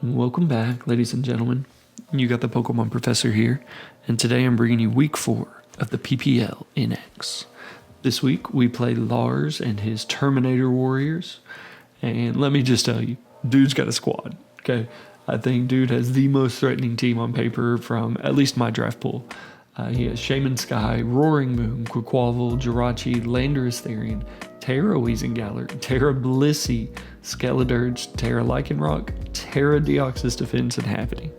Welcome back, ladies and gentlemen. You got the Pokemon Professor here, and today I'm bringing you week 4 of the PPL in X. This week we play Lars and his Terminator Warriors, and let me just tell you, dude's got a squad, okay? I think dude has the most threatening team on paper from at least my draft pool. He has Shaman Sky, Roaring Moon, Quaquaval, Jirachi, Landorus Therian, Tera Weezingallor, Tera Blissey, Skeledirge, Tera Lycanroc, Tera Deoxys Defense, and Happiny.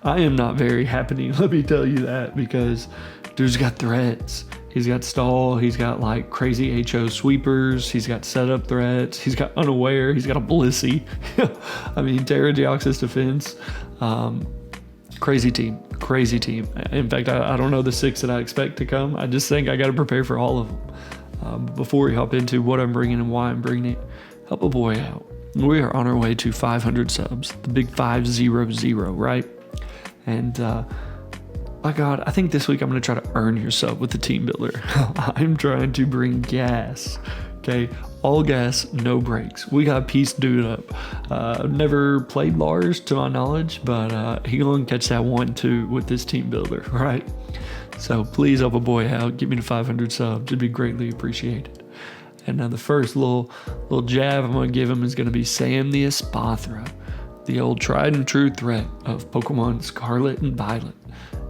I am not very happy, let me tell you that, because dude's got threats. He's got stall, he's got like crazy HO sweepers, he's got setup threats, he's got unaware, he's got a Blissey. I mean, Tera Deoxys Defense. Crazy team. In fact, I don't know the 6 that I expect to come. I just think I got to prepare for all of them. Before we hop into what I'm bringing and why I'm bringing it, help a boy out. We are on our way to 500 subs, the big 500, right? And my God, I think this week I'm going to try to earn your sub with the team builder. I'm trying to bring gas. Okay, all gas, no brakes. We got pieced dude up. Never played Lars to my knowledge, but he gonna catch that 1-2 with this team builder, right? So please help a boy out. Get me to 500 subs. It'd be greatly appreciated. And now the first little jab I'm gonna give him is gonna be Sam the Espathra, the old tried and true threat of Pokemon Scarlet and Violet.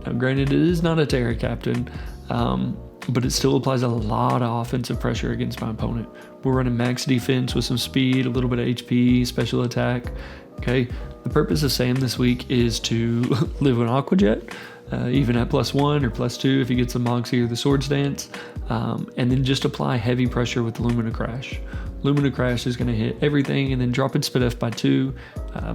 Now granted, it is not a Tera Captain, but it still applies a lot of offensive pressure against my opponent. We're running max defense with some speed, a little bit of HP, special attack. Okay, the purpose of Sam this week is to live an Aqua Jet, even at +1 or +2 if he gets the Moxie or the Swords Dance, and then just apply heavy pressure with Lumina Crash. Lumina Crash is going to hit everything and then drop its Spit F by 2.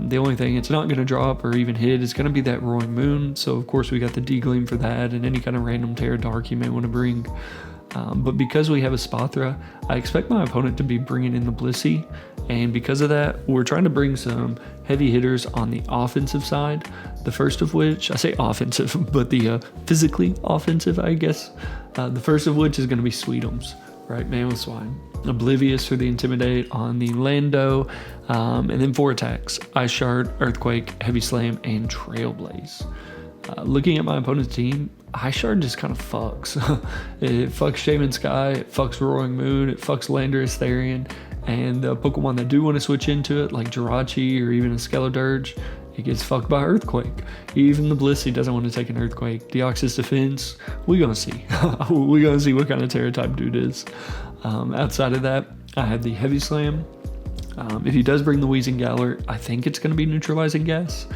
The only thing it's not going to drop or even hit is going to be that Roaring Moon. So of course we got the D-Gleam for that and any kind of random Tera Dark you may want to bring. But because we have a Spathra, I expect my opponent to be bringing in the Blissey. And because of that, we're trying to bring some heavy hitters on the offensive side. The first of which, I say offensive, but the physically offensive, I guess. The first of which is going to be Sweetums, right? Mamoswine. Oblivious for the Intimidate on the Lando, and then 4 attacks: Ice Shard, Earthquake, Heavy Slam, and Trailblaze. Looking at my opponent's team, Ice Shard just kind of fucks. It fucks Shaman Sky, it fucks Roaring Moon, it fucks Landorus Therian, and the Pokemon that do want to switch into it, like Jirachi or even a Skeledirge, it gets fucked by Earthquake. Even the Blissey doesn't want to take an Earthquake. Deoxys Defense, we gonna see. We gonna see what kind of Tera type dude is. Outside of that, I have the Heavy Slam. If he does bring the Weezingallor, I think it's going to be Neutralizing Gas.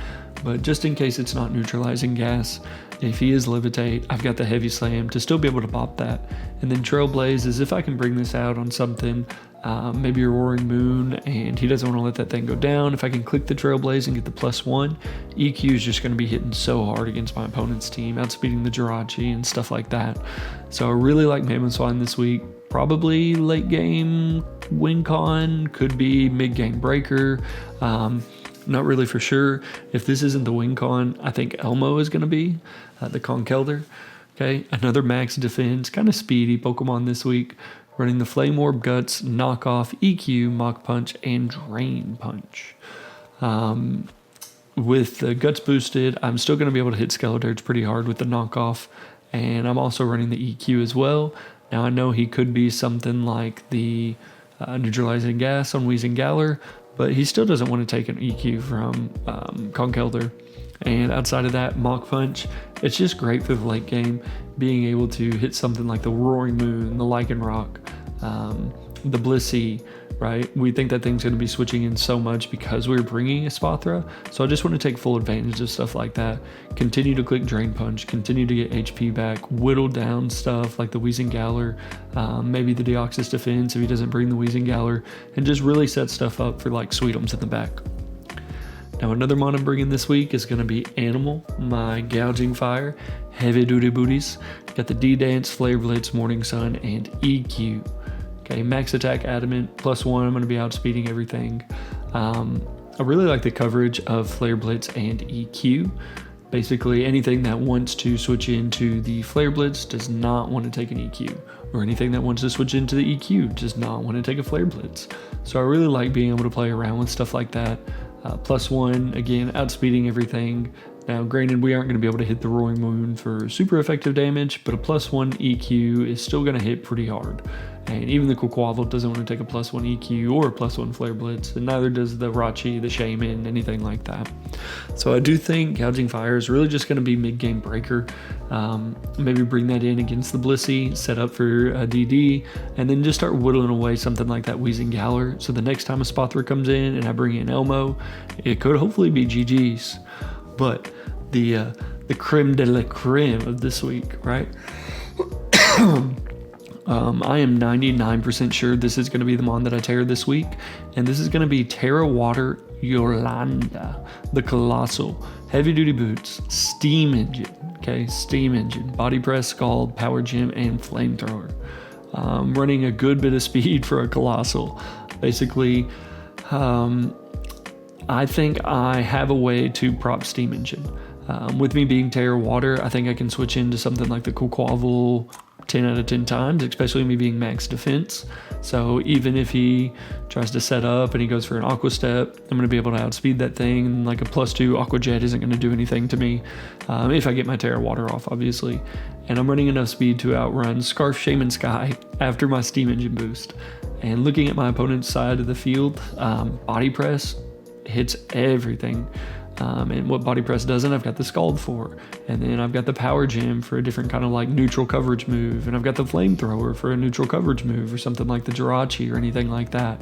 But just in case it's not Neutralizing Gas, if he is Levitate, I've got the Heavy Slam to still be able to pop that. And then Trailblaze is if I can bring this out on something, maybe a Roaring Moon, and he doesn't want to let that thing go down. If I can click the Trailblaze and get the +1, EQ is just going to be hitting so hard against my opponent's team, outspeeding the Jirachi and stuff like that. So I really like Mamoswine this week. Probably late game win con, could be mid game breaker. Not really for sure. If this isn't the win con, I think Elmo is going to be the Conkeldurr. Okay, another max defense, kind of speedy Pokemon this week. Running the Flame Orb, Guts, Knockoff, EQ, Mach Punch, and Drain Punch. With the Guts boosted, I'm still going to be able to hit Skeledirge pretty hard with the Knockoff, and I'm also running the EQ as well. Now I know he could be something like the Neutralizing Gas on Weezingallor, but he still doesn't want to take an EQ from Conkeldurr. And outside of that, Mach Punch, it's just great for the late game, being able to hit something like the Roaring Moon, the Lycanroc, the Blissey, right? We think that thing's going to be switching in so much because we're bringing a Spathra, so I just want to take full advantage of stuff like that. Continue to click Drain Punch, continue to get HP back, whittle down stuff like the Weezingallor, maybe the Deoxys Defense if he doesn't bring the Weezingallor, and just really set stuff up for like Sweetums in the back. Now another mon I'm bringing this week is going to be Animal, my Gouging Fire, Heavy Duty Booties. Got the D-Dance, Flare Blitz, Morning Sun, and EQ. Okay, max attack adamant, +1, I'm going to be outspeeding everything. I really like the coverage of Flare Blitz and EQ. Basically, anything that wants to switch into the Flare Blitz does not want to take an EQ, or anything that wants to switch into the EQ does not want to take a Flare Blitz. So I really like being able to play around with stuff like that. +1, again, outspeeding everything. Now, granted, we aren't going to be able to hit the Roaring Moon for super effective damage, but a +1 EQ is still going to hit pretty hard. And even the Coalossal doesn't want to take a +1 EQ or a +1 Flare Blitz, and neither does the Rachi, the Shaman, anything like that. So I do think Gouging Fire is really just going to be mid-game breaker. Maybe bring that in against the Blissey, set up for a DD, and then just start whittling away something like that Wheezing Galar. So the next time a Spothra comes in and I bring in Elmo, it could hopefully be GG's. But the creme de la creme of this week, right? I am 99% sure this is going to be the mon that I tear this week, and this is going to be Tera Water Yolanda, the Coalossal, heavy duty boots, steam engine, okay, steam engine, body press, scald, power gem, and flamethrower. Running a good bit of speed for a Coalossal. Basically, I think I have a way to prop steam engine. With me being Tera Water, I think I can switch into something like the Coalossal 10 out of 10 times, especially me being max defense. So even if he tries to set up and he goes for an Aqua Step, I'm going to be able to outspeed that thing. And like a +2 Aqua Jet isn't going to do anything to me if I get my Tera Water off, obviously. And I'm running enough speed to outrun Scarf, Shaman, Sky after my steam engine boost. And looking at my opponent's side of the field, body press hits everything. And what body press doesn't, I've got the Scald for. And then I've got the Power Gem for a different kind of like neutral coverage move. And I've got the Flamethrower for a neutral coverage move or something like the Jirachi or anything like that.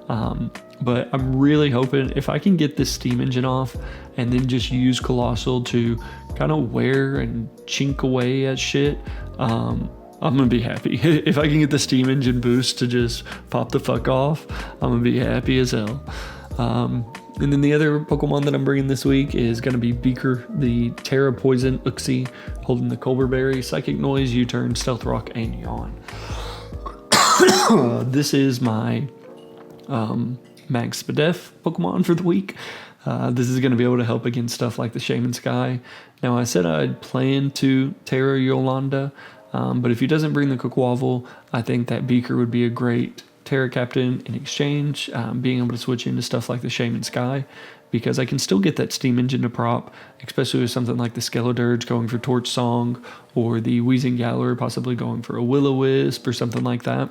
But I'm really hoping if I can get this steam engine off and then just use Coalossal to kind of wear and chink away at shit, I'm gonna be happy. If I can get the steam engine boost to just pop the fuck off, I'm gonna be happy as hell. And then the other Pokemon that I'm bringing this week is going to be Beaker, the Tera Poison Uxie, holding the Colbur Berry, Psychic Noise, U-Turn, Stealth Rock, and Yawn. This is my Max Spadef Pokemon for the week. This is going to be able to help against stuff like the Shaman Sky. Now, I said I'd plan to Tera Yolanda, but if he doesn't bring the Coalossal, I think that Beaker would be a great Tera Captain in exchange, being able to switch into stuff like the Shaman Sky, because I can still get that steam engine to prop, especially with something like the Skeledirge going for Torch Song, or the Wheezing Galar possibly going for a Will-O-Wisp or something like that.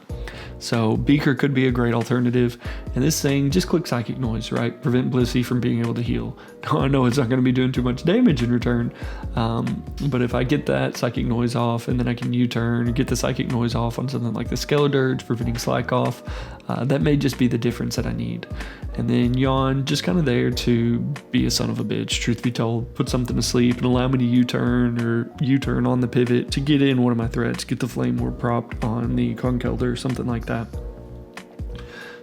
So Beaker could be a great alternative, and this thing just click Psychic Noise, right? Prevent Blissey from being able to heal. Now, I know it's not going to be doing too much damage in return, but if I get that Psychic Noise off and then I can U-turn, get the Psychic Noise off on something like the Skeledirge, preventing Slack off, that may just be the difference that I need. And then Yawn, just kind of there to be a son of a bitch, truth be told, put something to sleep and allow me to U-turn or U-turn on the pivot to get in one of my threats, get the Flame Orb propped on the Conkeldurr or something like that.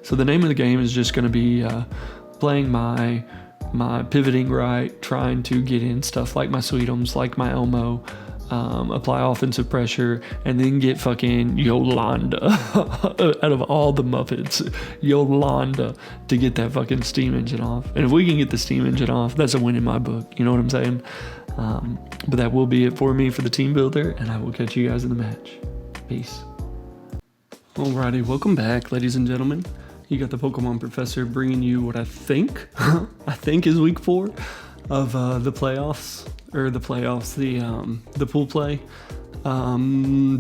So the name of the game is just going to be playing my pivoting right, trying to get in stuff like my Sweetums, like my Elmo, apply offensive pressure, and then get fucking Yolanda out of all the Muppets, Yolanda, to get that fucking steam engine off. And if we can get the steam engine off, that's a win in my book, you know what I'm saying? But that will be it for me for the team builder, and I will catch you guys in the match. Peace. Alrighty, welcome back, ladies and gentlemen. You got the Pokemon Professor bringing you what I think is week 4 of the playoffs, or the pool play.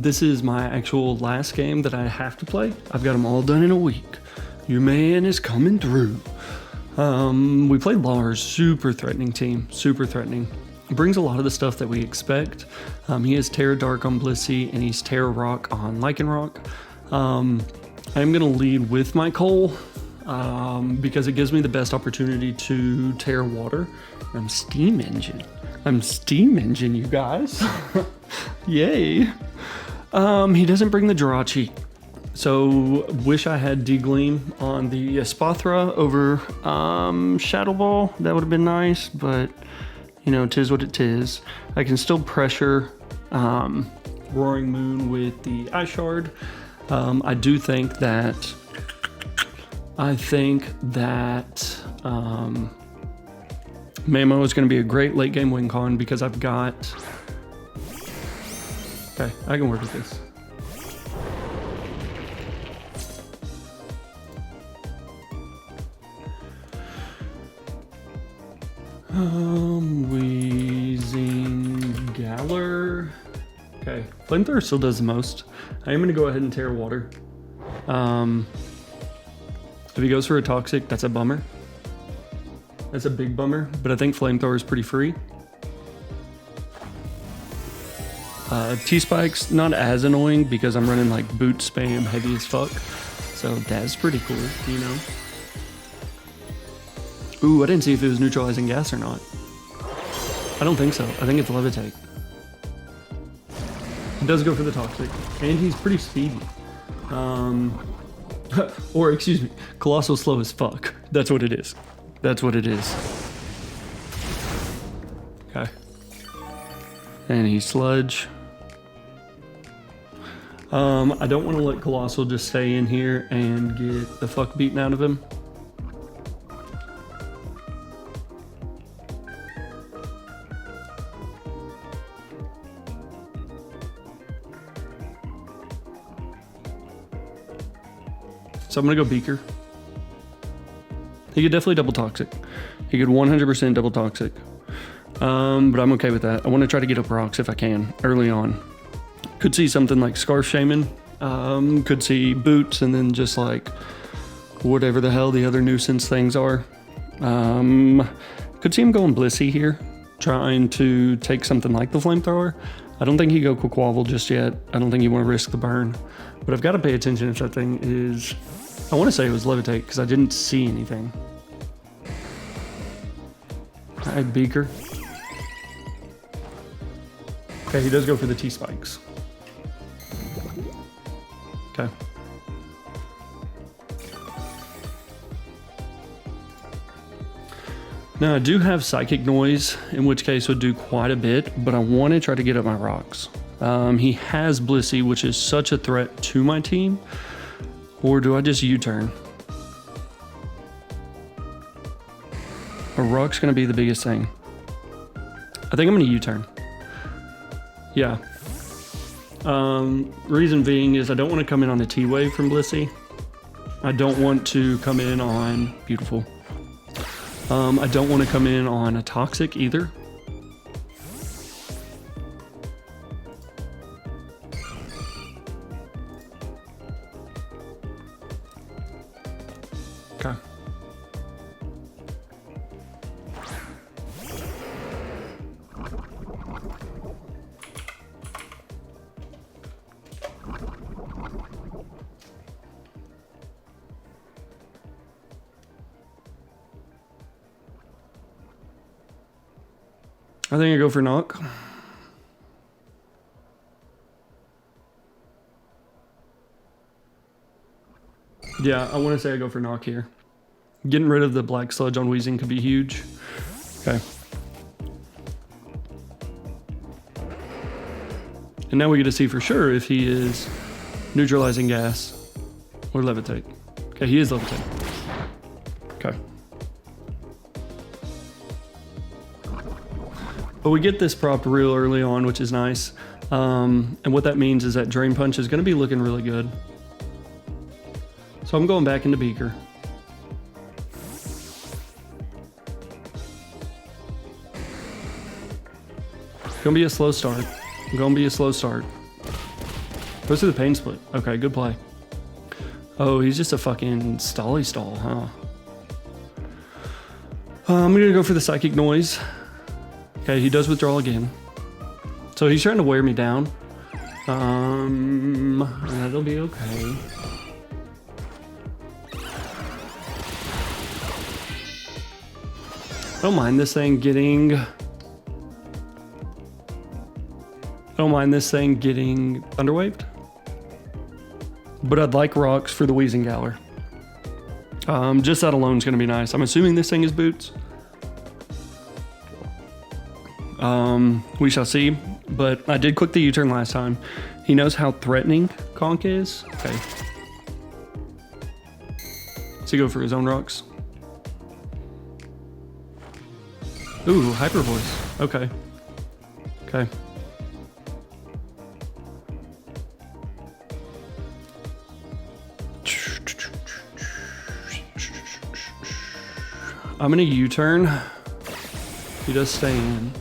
This is my actual last game that I have to play. I've got them all done in a week. Your man is coming through. We played Lars, super threatening team, super threatening. Brings a lot of the stuff that we expect. He has Tera Dark on Blissey, and he's Tera Rock on Lycanroc. I'm going to lead with my Cole, because it gives me the best opportunity to Tera Water. I'm Steam Engine, you guys. Yay. He doesn't bring the Jirachi. So, wish I had D-Gleam on the Spothra over Shadow Ball. That would have been nice, but, you know, 'tis what it 'tis. I can still pressure Roaring Moon with the Ice Shard. I do think that Mamo is going to be a great late game win con, because I've got... Okay, I can work with this. Wheezing Galler. Okay, Flamethrower still does the most. I am gonna go ahead and Tera Water. If he goes for a Toxic, that's a bummer. That's a big bummer, but I think Flamethrower is pretty free. T-Spike's not as annoying because I'm running like boot spam heavy as fuck. So that's pretty cool, you know? Ooh, I didn't see if it was neutralizing gas or not. I don't think so. I think it's Levitate. He does go for the Toxic, and he's pretty speedy. Or excuse me, Coalossal slow as fuck. That's what it is. That's what it is. Okay. And he's Sludge. I don't want to let Coalossal just stay in here and get the fuck beaten out of him. So I'm gonna go Beaker. He could definitely double Toxic. He could 100% double Toxic. But I'm okay with that. I want to try to get up rocks if I can early on. Could see something like Scarf Shaman. Could see Boots, and then just like whatever the hell the other nuisance things are. Could see him going Blissey here, trying to take something like the Flamethrower. I don't think he'd go Quaquaval just yet. I don't think you want to risk the burn. But I've got to pay attention if that thing is... I want to say it was Levitate because I didn't see anything. Alright, Beaker. Okay, he does go for the T-Spikes. Okay. Now I do have Psychic Noise, in which case would do quite a bit, but I want to try to get up my rocks. He has Blissey, which is such a threat to my team. Or do I just U-turn? A rock's gonna be the biggest thing. I think I'm gonna U-turn. Yeah. Reason being is I don't want to come in on a T-Wave from Blissey. I don't want to come in on... Beautiful. I don't want to come in on a Toxic either. Okay. I think I go for knock. Yeah, I want to say I go for knock here. Getting rid of the black sludge on Wheezing could be huge. Okay. And now we get to see for sure if he is neutralizing gas or Levitate. Okay, he is Levitate. Okay. But we get this prop real early on, which is nice. And what that means is that Drain Punch is going to be looking really good. So I'm going back into Beaker. Gonna be a slow start. Gonna be a slow start. Goes through the Pain Split. Okay, good play. Oh, he's just a fucking stally stall, huh? I'm gonna go for the Psychic Noise. Okay, he does withdraw again. So he's trying to wear me down. That'll be okay. I don't mind this thing getting... Thunderwaved. But I'd like rocks for the Wheezing Galler. Just that alone is going to be nice. I'm assuming this thing is Boots. We shall see. But I did click the U-turn last time. He knows how threatening Conk is. Okay. Does he go for his own rocks? Ooh, Hyper Voice. Okay. Okay. I'm gonna U-turn. He does stay in.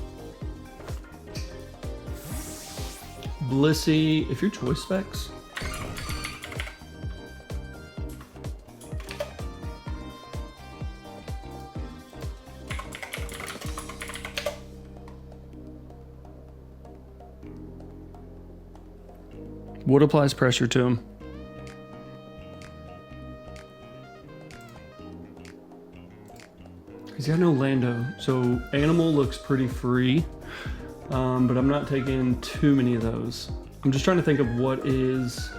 Blissey, if your choice specs. What applies pressure to him? He's got no Lando, so Animal looks pretty free, but I'm not taking too many of those. I'm just trying to think of what is...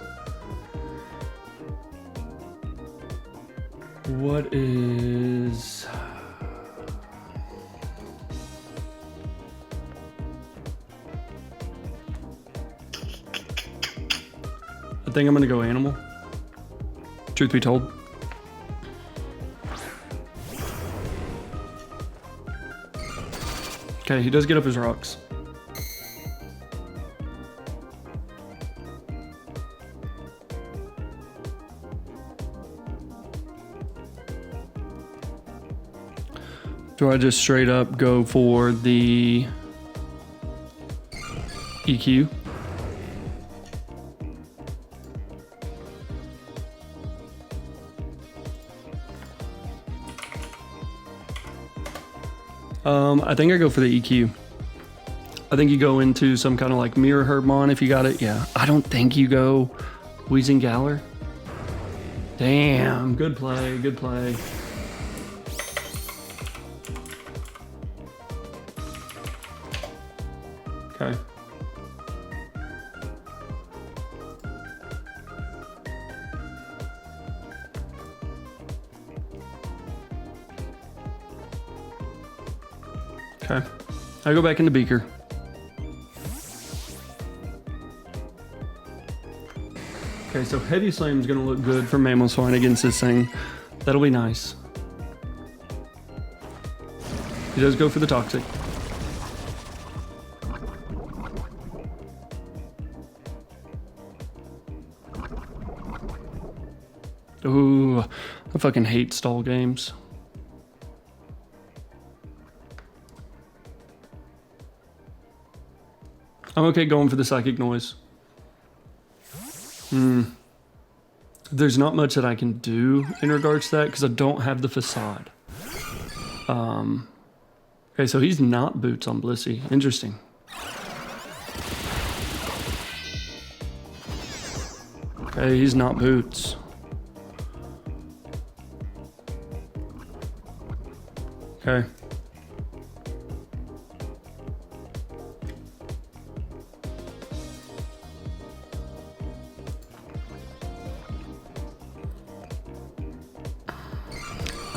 I think I'm gonna go Animal, truth be told. Okay, he does get up his rocks. Do I just straight up go for the EQ? I think I go for the EQ. I think you go into some kind of like Mirror Herbmon if you got it. Yeah, I don't think you go Wheezing Galler. Damn, good play, good play. Okay. Okay, I go back into Beaker. Okay, so Heavy Slam is gonna look good for Mamoswine against this thing. That'll be nice. He does go for the Toxic. Ooh, I fucking hate stall games. I'm okay going for the Psychic Noise. There's not much that I can do in regards to that because I don't have the Facade. Okay, so he's not Boots on Blissey. Interesting. Okay, he's not Boots. Okay.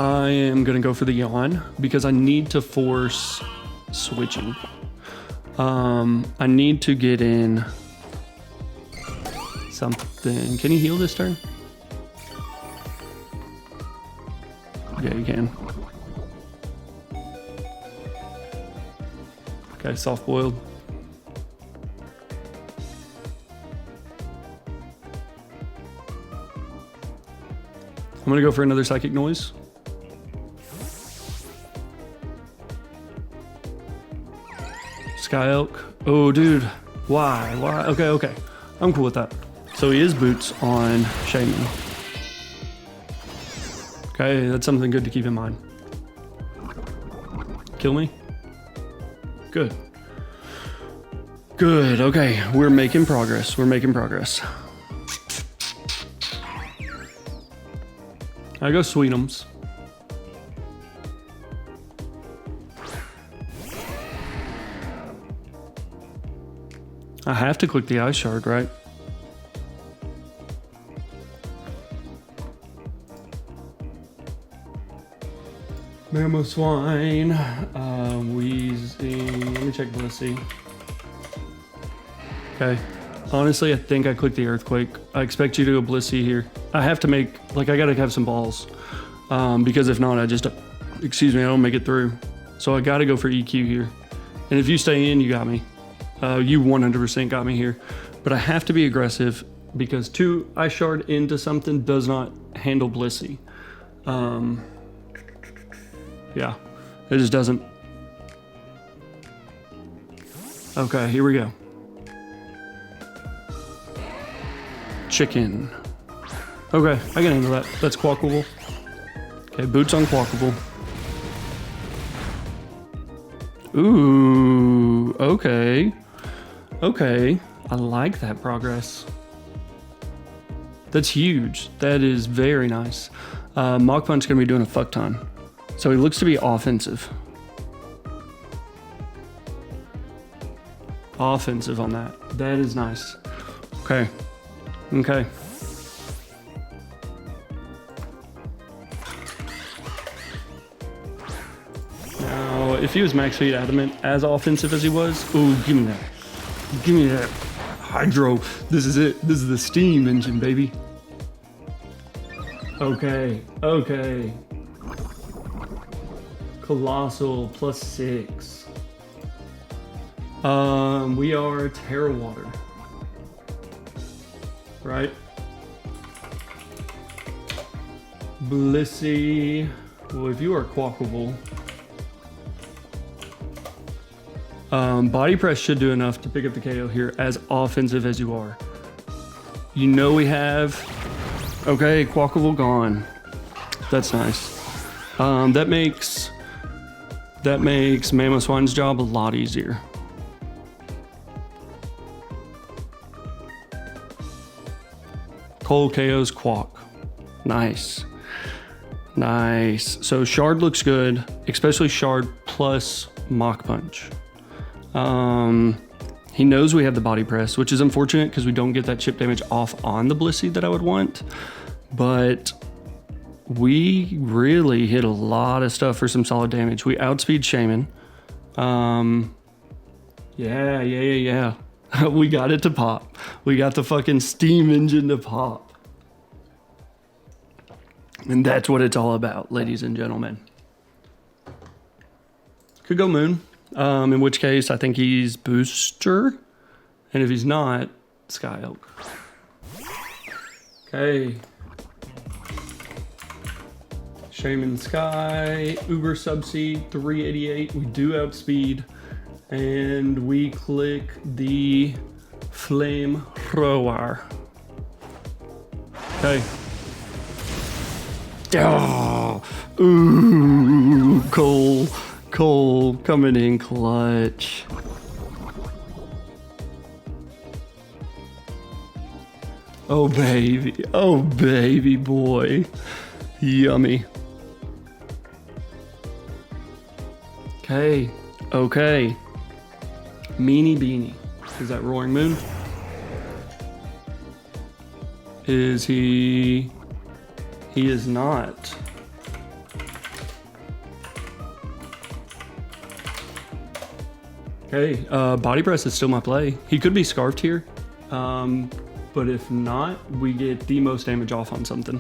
I am gonna go for the Yawn because I need to force switching. I need to get in something. Can he heal this turn? Yeah, you can. Okay, soft boiled. I'm gonna go for another Psychic Noise. Sky Elk. Oh, dude. Why? Why? Okay. I'm cool with that. So he is Boots on Shaman. Okay, that's something good to keep in mind. Kill me? Good. Good. Okay, we're making progress. I go Sweetums. I have to click the Ice Shard, right? Mamoswine, Wheezing, let me check Blissey. Okay, honestly, I think I clicked the Earthquake. I expect you to go Blissey here. I have to make, like, I gotta have some balls. Because if not, I don't make it through. So I gotta go for EQ here. And if you stay in, you got me. You 100% got me here. But I have to be aggressive because 2 Ice Shard into something does not handle Blissey. Yeah, it just doesn't. Okay, here we go. Chicken. Okay, I can handle that. That's Quackable. Okay, boots on Quackable. Ooh, okay. Okay, I like that progress. That's huge. That is very nice. Mach Punch gonna be doing a fuck ton. So he looks to be offensive. Offensive on that. That is nice. Okay. Okay. Now, if he was max speed adamant, as offensive as he was, ooh, give me that. Give me that. Hydro. This is it. This is the steam engine, baby. Okay. Okay. Coalossal +6. We are Tera Water. Right? Blissey. Well, if you are Quackable. Body press should do enough to pick up the KO here, as offensive as you are. You know we have... Okay, Quackable gone. That's nice. That makes Mamoswine's job a lot easier. Cold KO's Quack. Nice. Nice. So Shard looks good, especially Shard plus Mach Punch. He knows we have the body press, which is unfortunate because we don't get that chip damage off on the Blissey that I would want. But we really hit a lot of stuff for some solid damage. We outspeed Shaman. Yeah. We got it to pop. We got the fucking steam engine to pop. And that's what it's all about, ladies and gentlemen. Could go Moon. In which case, I think he's Booster. And if he's not, Sky Oak. Okay. Shaman Sky, Uber Subsea, 388. We do outspeed. And we click the Flame Thrower. Okay. Oh, ooh, Cole coming in clutch. Oh baby boy, yummy. Okay. Meanie Beanie. Is that Roaring Moon? Is he? He is not. Okay, body press is still my play. He could be scarfed here, but if not, we get the most damage off on something.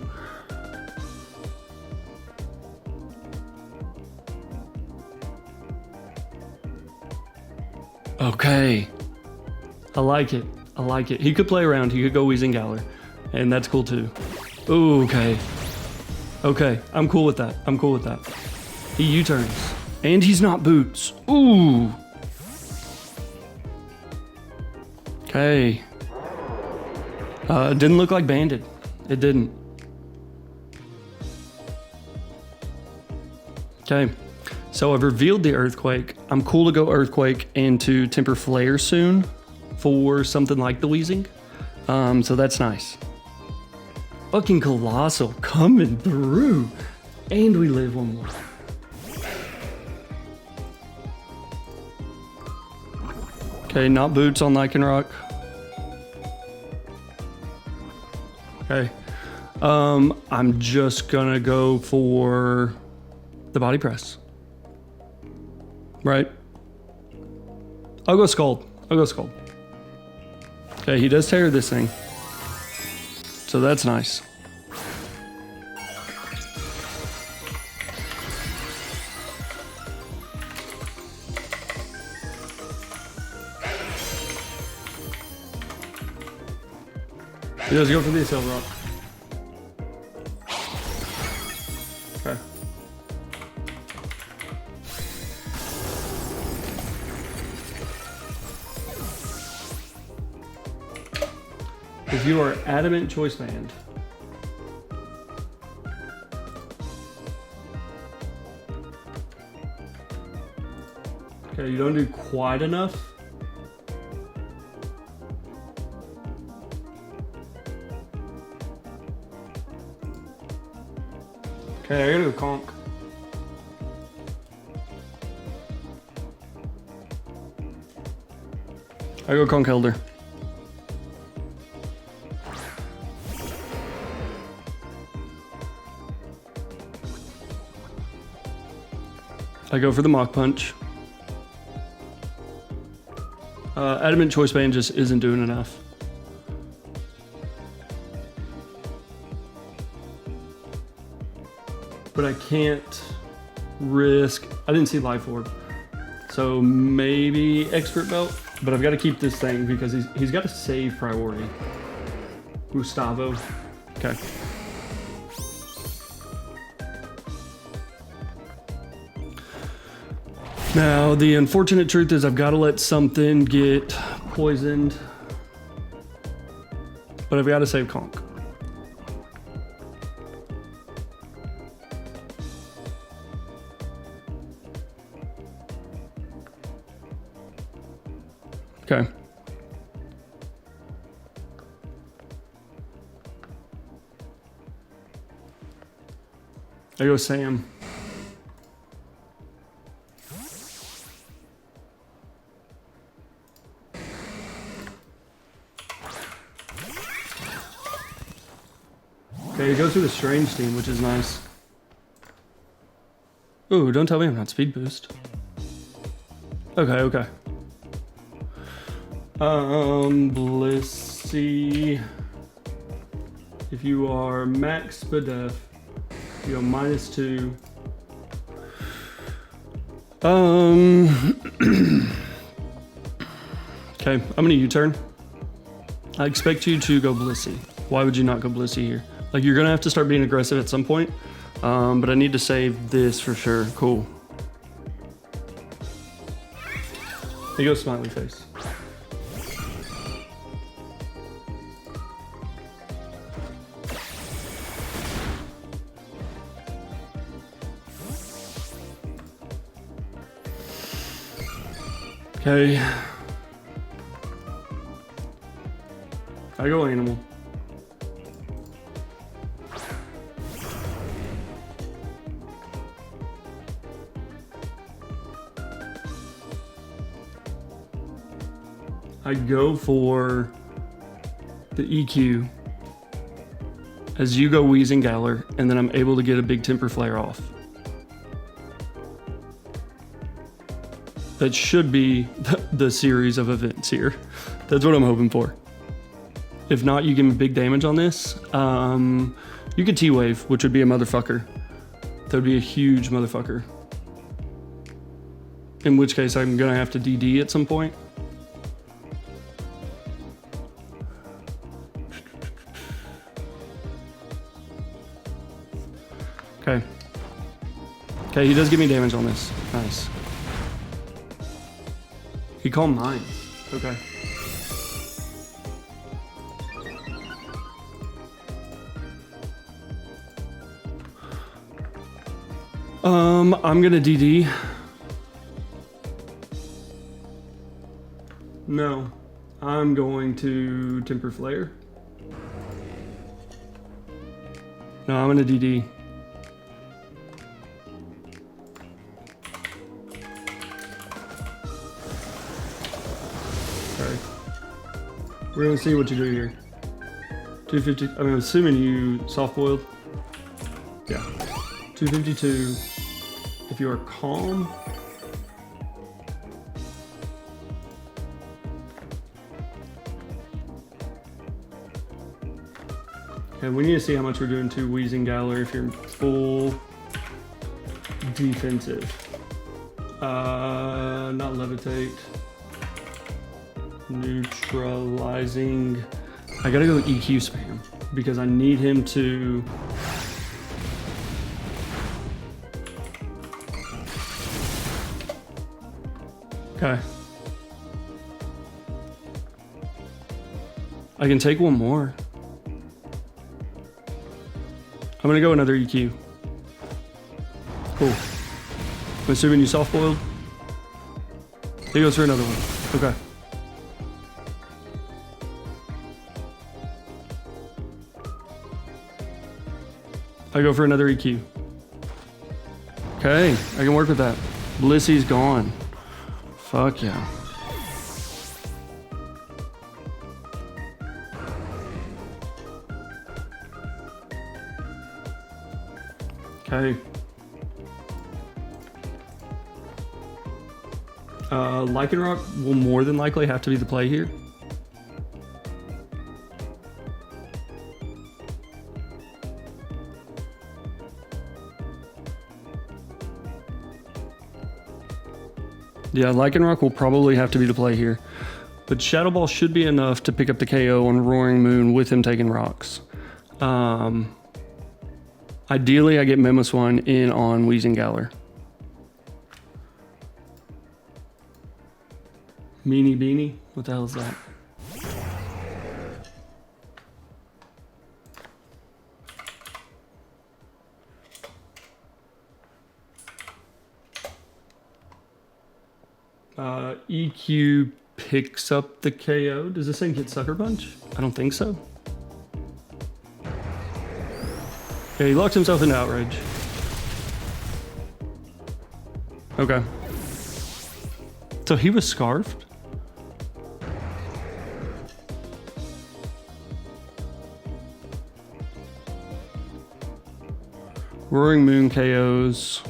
Okay, I like it. He could play around. He could go Weezing Galar, and that's cool too. Ooh, okay, I'm cool with that. He U-turns, and he's not boots. Ooh. Okay. It didn't look like banded. It didn't. Okay. So I've revealed the Earthquake. I'm cool to go Earthquake into Temper Flare soon for something like the Weezing. So that's nice. Fucking Coalossal coming through. And we live one more. Okay, not boots on Lycanroc. Okay. I'm just gonna go for the body press. Right? I'll go Scald. Okay, he does tear this thing. So that's nice. He does go for the Assail Rock. Okay. If you are adamant choice band. Okay, you don't do quite enough. Okay, I gotta go conk. I go conk elder. I go for the mock punch. Adamant choice band just isn't doing enough. But I can't risk. I didn't see life orb, so maybe expert belt. But I've got to keep this thing because he's got to save priority. Gustavo. Okay. Now, the unfortunate truth is I've got to let something get poisoned, but I've got to save conk. Okay. There goes Sam. Okay, it goes through the strange team, which is nice. Ooh, don't tell me I'm not speed boost. Okay, okay. Blissey. If you are max Spadef, you go -2. Okay, I'm gonna U-turn. I expect you to go Blissey. Why would you not go Blissey here? Like, you're gonna have to start being aggressive at some point, but I need to save this for sure. Cool. There goes smiley face. Okay. I go animal. I go for the EQ as you go Wheezing Galler, and then I'm able to get a big temper flare off. That should be the series of events here. That's what I'm hoping for. If not, you give me big damage on this. You could T-Wave, which would be a motherfucker. That would be a huge motherfucker. In which case, I'm gonna have to DD at some point. Okay. Okay, he does give me damage on this. Nice. He called mines. Okay. I'm gonna DD. No, I'm going to Temper Flare. No, I'm gonna DD. Okay. We're gonna see what you do here. 250. I'm assuming you soft boiled. Yeah. 252. If you are calm. Okay, we need to see how much we're doing to Wheezing Galler if you're full defensive. Not levitate. Neutralizing. I gotta go EQ spam because I need him to. Okay. I can take one more. I'm gonna go another EQ. Cool. I'm assuming you soft boiled. He goes for another one. Okay. I go for another EQ. Okay, I can work with that. Blissy's gone. Fuck yeah. Okay. Lycanroc will more than likely have to be the play here. Yeah, Lycanroc will probably have to be the play here. But Shadow Ball should be enough to pick up the KO on Roaring Moon with him taking rocks. Ideally, I get Mamoswine in on Wheezing Galar. Meanie Beanie? What the hell is that? EQ picks up the KO. Does this thing hit Sucker Punch? I don't think so. Yeah, he locks himself into Outrage. Okay. So he was scarfed? Roaring Moon KOs.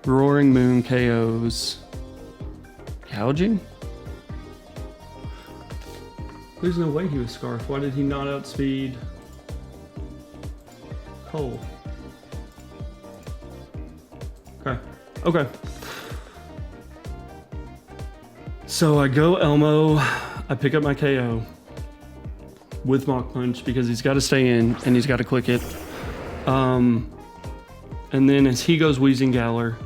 Roaring Moon KOs. Gouging? There's no way he was scarfed. Why did he not outspeed Cole? Okay. Okay. So I go Elmo. I pick up my KO with Mach Punch because he's got to stay in and he's got to click it. And then as he goes Wheezing Galar,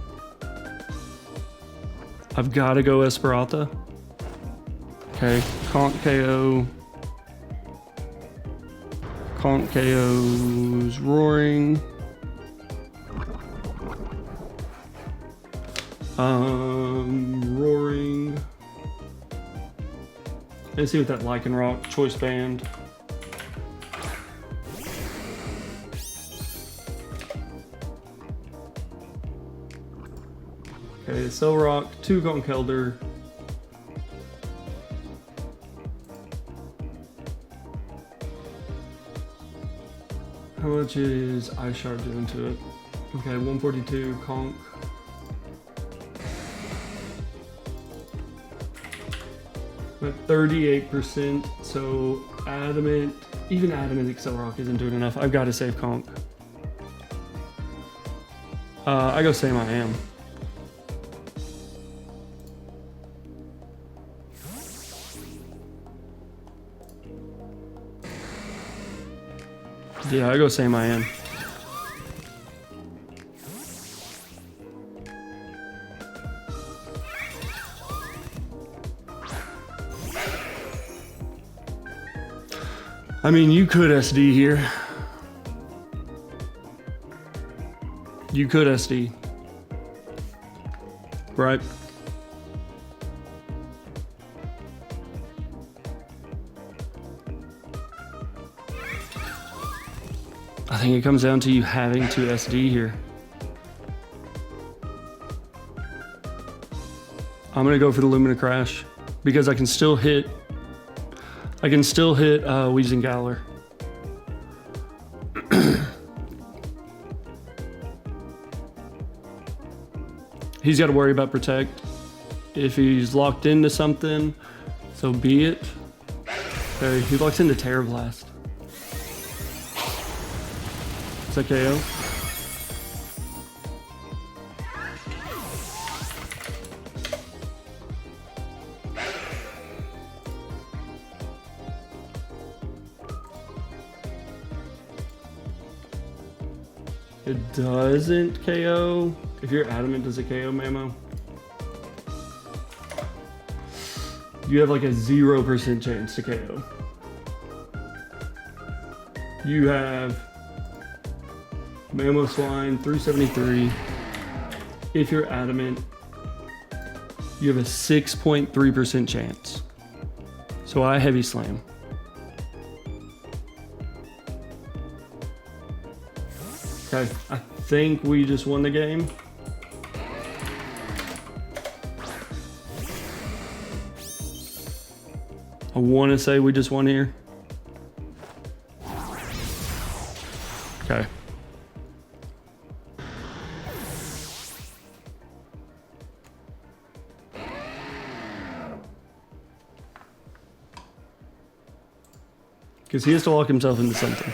I've got to go Esperata. Okay, Conk KO. Conk KO's Roaring. Roaring. Let's see what that Lycanroc Choice Band. Okay, Cell Rock, 2 Conkeldurr. How much is Ice Shard doing to it? Okay, 142 Conk. I'm at 38%, so Adamant, even Adamant Excel Rock isn't doing enough. I've got to save Conk. I go Same I Am. Yeah, I go Same I Am. I mean, you could SD here. You could SD. Right? I think it comes down to you having to SD here. I'm gonna go for the Lumina Crash because I can still hit Wheezing Galar. He's got to worry about Protect. If he's locked into something, so be it. Okay, he locks into Terra Blast. Is that KO? It doesn't KO. If you're adamant, does it KO Mamo? You have like a 0% chance to KO. You have Mammo Swine 373. If you're adamant, you have a 6.3% chance. So I heavy slam. Okay, I think we just won the game. I want to say we just won here. Okay. Because he has to lock himself into something.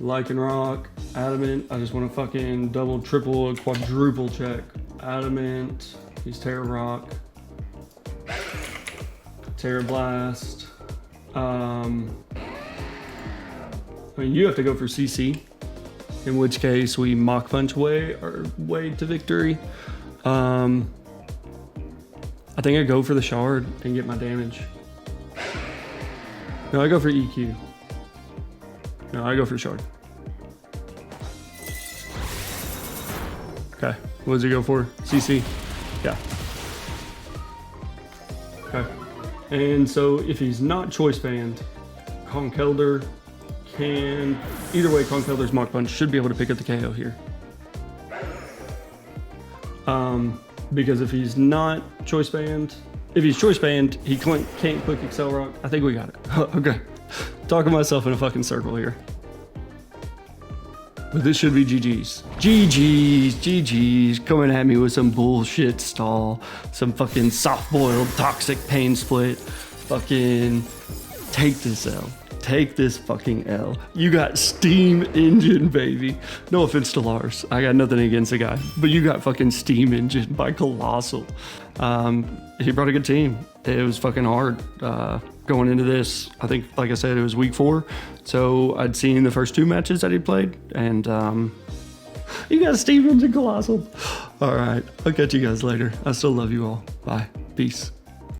Lycan Rock, Adamant. I just want to fucking double, triple, quadruple check. Adamant. He's Tera Rock. Tera Blast. I mean, you have to go for CC. In which case we Mach Punch our way to victory. I think I go for the shard and get my damage. No, I go for EQ. No, I go for shard. Okay, what does he go for? CC? Yeah. Okay. And so if he's not choice banned, Conkeldurr can... Either way, Conkeldurr's Mach Punch should be able to pick up the KO here. Because if he's not choice banned, if he's choice banned, he can't quick Excel Rock. I think we got it. Okay. Talking myself in a fucking circle here. But this should be GG's. GG's coming at me with some bullshit stall. Some fucking soft-boiled toxic pain split. Fucking take this L. Take this fucking L. You got Steam Engine, baby. No offense to Lars. I got nothing against the guy. But you got fucking Steam Engine by Coalossal. He brought a good team. It was fucking hard going into this. I think, like I said, it was week 4. So I'd seen the first 2 matches that he played. And you got Steam Engine Coalossal. All right. I'll catch you guys later. I still love you all. Bye. Peace.